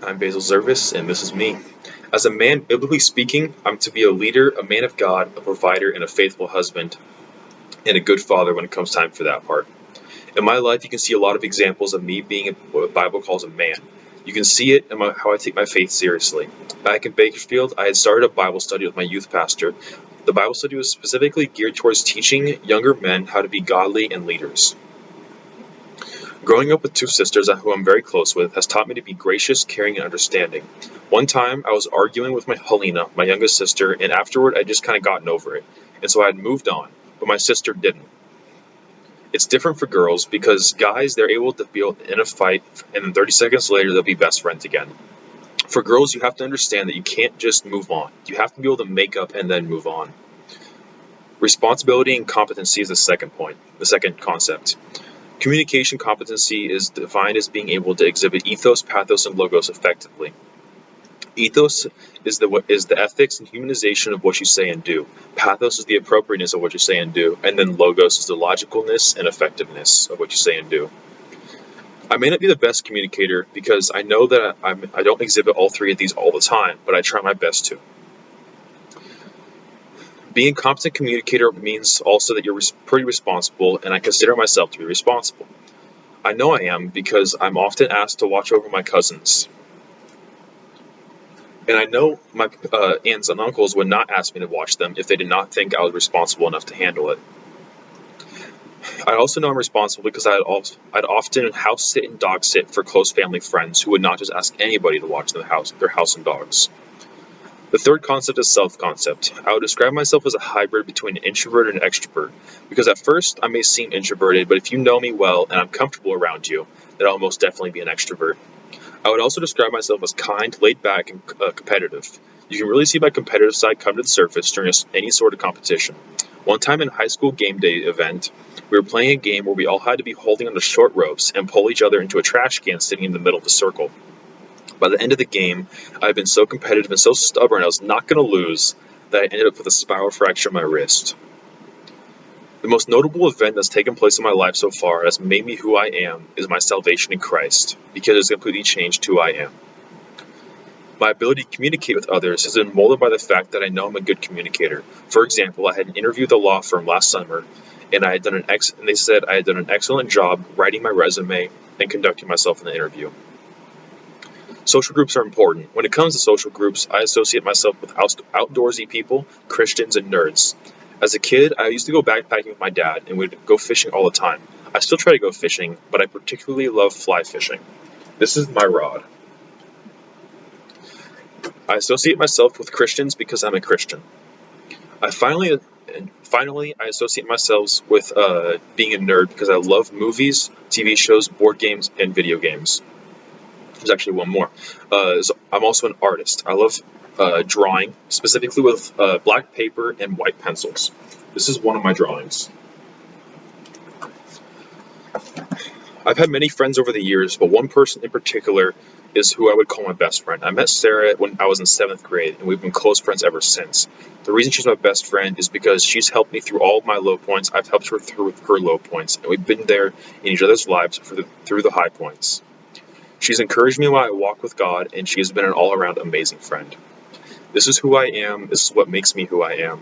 I'm Basil Zervis, and this is me. As a man, biblically speaking, I'm to be a leader, a man of God, a provider, and a faithful husband, and a good father when it comes time for that part. In my life, you can see a lot of examples of me being what the Bible calls a man. You can see it in how I take my faith seriously. Back in Bakersfield, I had started a Bible study with my youth pastor. The Bible study was specifically geared towards teaching younger men how to be godly and leaders. Growing up with two sisters who I'm very close with has taught me to be gracious, caring, and understanding. One time, I was arguing with my Helena, my youngest sister, and afterward I just kind of gotten over it, and so I had moved on, but my sister didn't. It's different for girls because guys, they're able to be in a fight, and then 30 seconds later they'll be best friends again. For girls, you have to understand that you can't just move on. You have to be able to make up and then move on. Responsibility and competency is the second point, the second concept. Communication competency is defined as being able to exhibit ethos, pathos, and logos effectively. Ethos is the ethics and humanization of what you say and do. Pathos is the appropriateness of what you say and do, and then logos is the logicalness and effectiveness of what you say and do. I may not be the best communicator because I know that I don't exhibit all three of these all the time, but I try my best to. Being a competent communicator means also that you're pretty responsible, and I consider myself to be responsible. I know I am because I'm often asked to watch over my cousins. And I know my aunts and uncles would not ask me to watch them if they did not think I was responsible enough to handle it. I also know I'm responsible because I'd often house sit and dog sit for close family friends who would not just ask anybody to watch their house and dogs. The third concept is self-concept. I would describe myself as a hybrid between an introvert and an extrovert, because at first I may seem introverted, but if you know me well and I'm comfortable around you, then I'll most definitely be an extrovert. I would also describe myself as kind, laid back, and competitive. You can really see my competitive side come to the surface during any sort of competition. One time in a high school game day event, we were playing a game where we all had to be holding onto short ropes and pull each other into a trash can sitting in the middle of the circle. By the end of the game, I had been so competitive and so stubborn I was not going to lose that I ended up with a spiral fracture in my wrist. The most notable event that's taken place in my life so far that's made me who I am is my salvation in Christ, because it's completely changed who I am. My ability to communicate with others has been molded by the fact that I know I'm a good communicator. For example, I had an interview with a law firm last summer, and they said I had done an excellent job writing my resume and conducting myself in the interview. Social groups are important. When it comes to social groups, I associate myself with outdoorsy people, Christians, and nerds. As a kid, I used to go backpacking with my dad, and we'd go fishing all the time. I still try to go fishing, but I particularly love fly fishing. This is my rod. I associate myself with Christians because I'm a Christian. Finally, I associate myself with being a nerd because I love movies, TV shows, board games, and video games. There's actually one more. I'm also an artist. I love drawing, specifically with black paper and white pencils. This is one of my drawings. I've had many friends over the years, but one person in particular is who I would call my best friend. I met Sarah when I was in 7th grade, and we've been close friends ever since. The reason she's my best friend is because she's helped me through all of my low points. I've helped her through her low points, and we've been there in each other's lives through the high points. She's encouraged me while I walk with God, and she has been an all-around amazing friend. This is who I am. This is what makes me who I am.